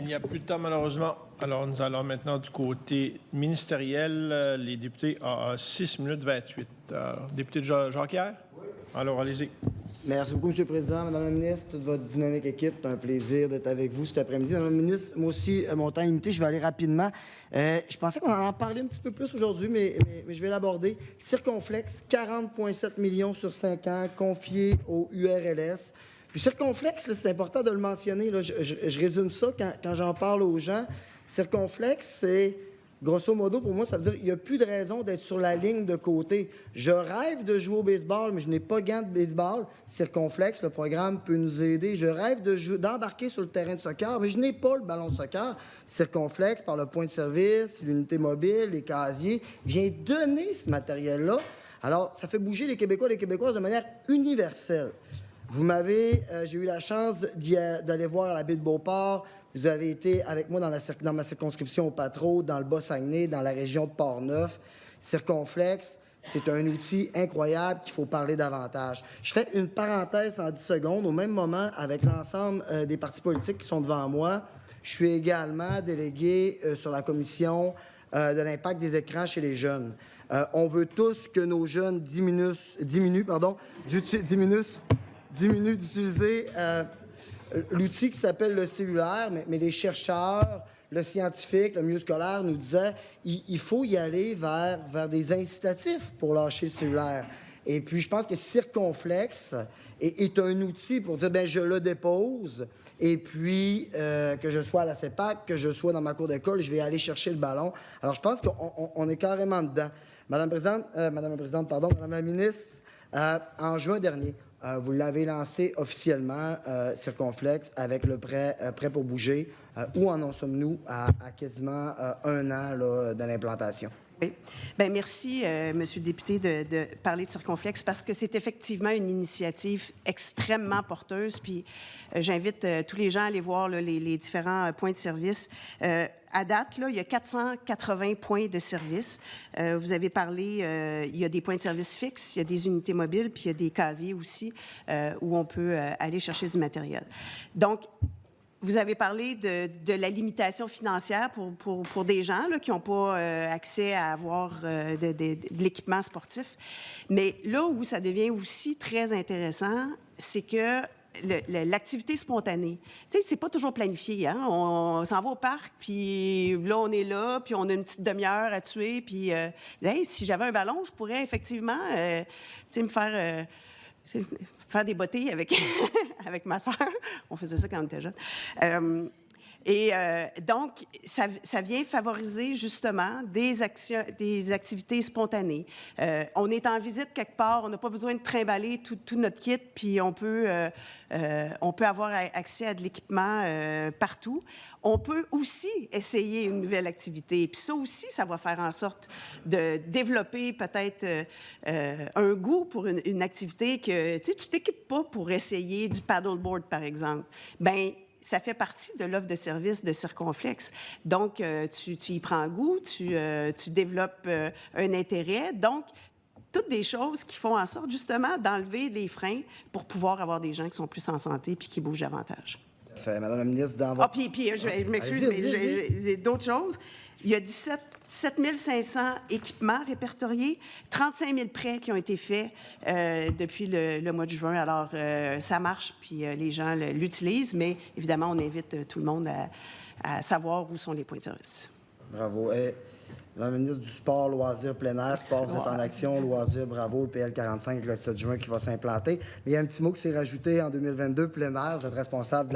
Il n'y a plus de temps, malheureusement. Alors, nous allons maintenant du côté ministériel. Les députés ont 6 minutes 28. Député Jacquière? Oui. Alors, allez-y. Merci beaucoup, M. le Président. Madame la ministre, toute votre dynamique équipe, c'est un plaisir d'être avec vous cet après-midi. Madame la ministre, moi aussi, mon temps est limité, je vais aller rapidement. Je pensais qu'on en parlait un petit peu plus aujourd'hui, mais je vais l'aborder. Circonflexe, 40,7 millions sur 5 ans, confiés au URLS. Puis Circonflexe, c'est important de le mentionner. Là, je résume ça quand j'en parle aux gens. Circonflexe, c'est... Grosso modo, pour moi, ça veut dire qu'il n'y a plus de raison d'être sur la ligne de côté. Je rêve de jouer au baseball, mais je n'ai pas gant de baseball. Circonflexe, le programme peut nous aider. Je rêve d'embarquer sur le terrain de soccer, mais je n'ai pas le ballon de soccer. Circonflexe, par le point de service, l'unité mobile, les casiers, vient donner ce matériel-là. Alors, ça fait bouger les Québécois et les Québécoises de manière universelle. J'ai eu la chance d'aller voir à la baie de Beauport. Vous avez été avec moi dans ma circonscription au Patro, dans le Bas-Saguenay, dans la région de Port-Neuf. Circonflexe, c'est un outil incroyable qu'il faut parler davantage. Je fais une parenthèse en 10 secondes. Au même moment, avec l'ensemble des partis politiques qui sont devant moi, je suis également délégué sur la commission de l'impact des écrans chez les jeunes. On veut tous que nos jeunes diminuent d'utiliser l'outil qui s'appelle le cellulaire, mais les chercheurs, le scientifique, le milieu scolaire nous disaient il faut y aller vers des incitatifs pour lâcher le cellulaire. Et puis, je pense que Circonflexe est un outil pour dire, bien, je le dépose, et puis, que je sois à la CEPAC, que je sois dans ma cour d'école, je vais aller chercher le ballon. Alors, je pense qu'on est carrément dedans. Madame la ministre, en juin dernier, vous l'avez lancé officiellement, Circonflexe, avec le prêt pour bouger. Où en sommes-nous à quasiment 1 an là, de l'implantation? Oui. Bien, merci, Monsieur le député, de parler de Circonflexe parce que c'est effectivement une initiative extrêmement porteuse. Puis j'invite tous les gens à aller voir là, les différents points de service. À date, là, il y a 480 points de service. Vous avez parlé, il y a des points de service fixes, il y a des unités mobiles, puis il y a des casiers aussi où on peut aller chercher du matériel. Donc, vous avez parlé de la limitation financière pour des gens là, qui n'ont pas accès à avoir de l'équipement sportif. Mais là où ça devient aussi très intéressant, c'est que l'activité spontanée, tu sais, c'est pas toujours planifié. Hein? On s'en va au parc, puis là, on est là, puis on a une petite demi-heure à tuer, puis hey, si j'avais un ballon, je pourrais effectivement, tu sais, me faire des bottées avec, avec ma sœur. On faisait ça quand on était jeune. Donc, ça vient favoriser justement des activités spontanées. On est en visite quelque part, on n'a pas besoin de trimballer tout notre kit, puis on peut avoir accès à de l'équipement partout. On peut aussi essayer une nouvelle activité. Puis ça aussi, ça va faire en sorte de développer peut-être un goût pour une activité que, tu sais, tu t'équipes pas pour essayer du paddleboard, par exemple. Bien, ça fait partie de l'offre de service de Circonflexe. Donc, tu y prends goût, tu développes un intérêt. Donc, toutes des choses qui font en sorte, justement, d'enlever les freins pour pouvoir avoir des gens qui sont plus en santé puis qui bougent davantage. Fait, Madame la ministre, dans votre... Ah, puis je m'excuse, mais j'ai d'autres choses. Il y a 7 500 équipements répertoriés, 35 000 prêts qui ont été faits depuis le mois de juin. Alors, ça marche, puis les gens l'utilisent, mais évidemment, on invite tout le monde à savoir où sont les points de service. Bravo. Madame la ministre du Sport, Loisirs, plein air, Sport, vous êtes en action, Loisirs, bravo, le PL45 le 7 juin qui va s'implanter. Mais il y a un petit mot qui s'est rajouté en 2022, plein air, vous êtes responsable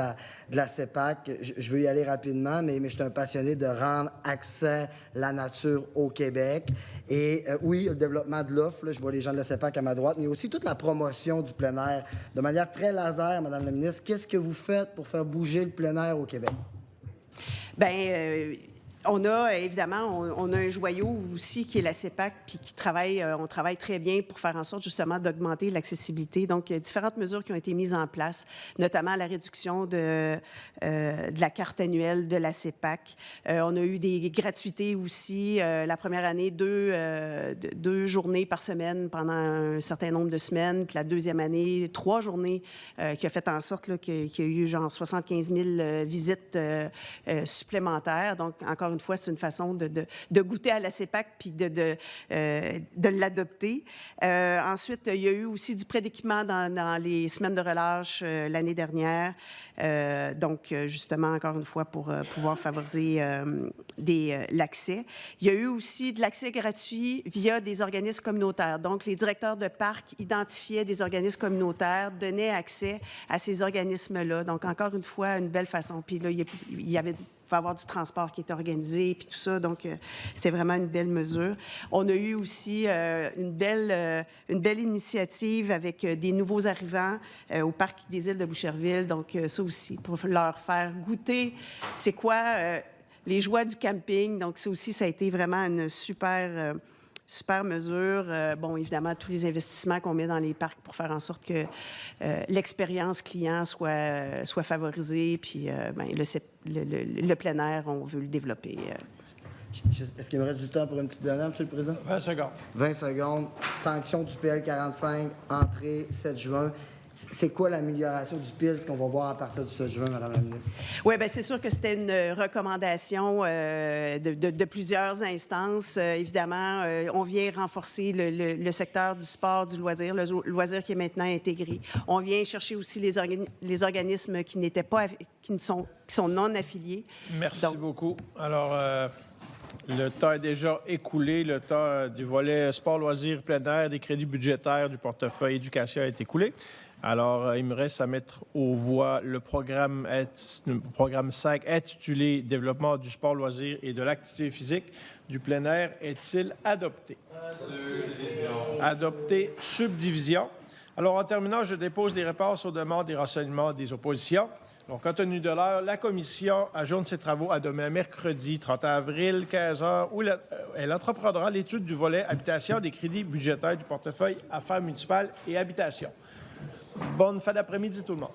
de la CEPAC. Je veux y aller rapidement, mais je suis un passionné de rendre accès la nature au Québec. Et oui, le développement de l'offre, là, je vois les gens de la CEPAC à ma droite, mais aussi toute la promotion du plein air. De manière très laser, Madame la ministre, qu'est-ce que vous faites pour faire bouger le plein air au Québec? Bien, On a, évidemment, on a un joyau aussi qui est la CEPAC, puis on travaille très bien pour faire en sorte, justement, d'augmenter l'accessibilité. Donc, il y a différentes mesures qui ont été mises en place, notamment la réduction de la carte annuelle de la CEPAC. On a eu des gratuités aussi. La première année, deux journées par semaine pendant un certain nombre de semaines. Puis la deuxième année, 3 journées, qui a fait en sorte là, qu'il y a eu genre 75 000 visites supplémentaires. Donc, encore une fois, c'est une façon de goûter à la CEPAC puis de l'adopter. Ensuite, il y a eu aussi du prêt d'équipement dans les semaines de relâche l'année dernière. Donc, justement, encore une fois, pour pouvoir favoriser l'accès. Il y a eu aussi de l'accès gratuit via des organismes communautaires. Donc, les directeurs de parcs identifiaient des organismes communautaires, donnaient accès à ces organismes-là. Donc, encore une fois, une belle façon. Puis là, il va y avoir du transport qui est organisé, puis tout ça. Donc, c'était vraiment une belle mesure. On a eu aussi une belle initiative avec des nouveaux arrivants au Parc des Îles de Boucherville. Donc, ça aussi, pour leur faire goûter c'est quoi les joies du camping. Donc, ça aussi, ça a été vraiment une super mesure. Bon, évidemment, tous les investissements qu'on met dans les parcs pour faire en sorte que l'expérience client soit favorisée. Puis, le plein air, on veut le développer. Est-ce qu'il me reste du temps pour une petite dernière, M. le Président? 20 secondes. 20 secondes. Sanction du PL 45, entrée 7 juin. C'est quoi l'amélioration du PIL, ce qu'on va voir à partir du 7 juin, Mme la ministre? Oui, bien, c'est sûr que c'était une recommandation de plusieurs instances. Évidemment, on vient renforcer le secteur du sport, du loisir, le loisir qui est maintenant intégré. On vient chercher aussi les organismes qui sont non affiliés. Merci beaucoup. Alors, le temps est déjà écoulé. Le temps du volet sport, loisirs, plein air, des crédits budgétaires du portefeuille éducation est écoulé. Alors, il me reste à mettre aux voix le programme 5 intitulé « Développement du sport, loisir et de l'activité physique du plein air » est-il adopté? Adopté, subdivision. Alors, en terminant, je dépose les réponses aux demandes et renseignements des oppositions. Donc, compte tenu de l'heure, la commission ajourne ses travaux à demain, mercredi 30 avril, 15 h, où elle entreprendra l'étude du volet habitation des crédits budgétaires du portefeuille affaires municipales et habitation. Bonne fin d'après-midi, tout le monde.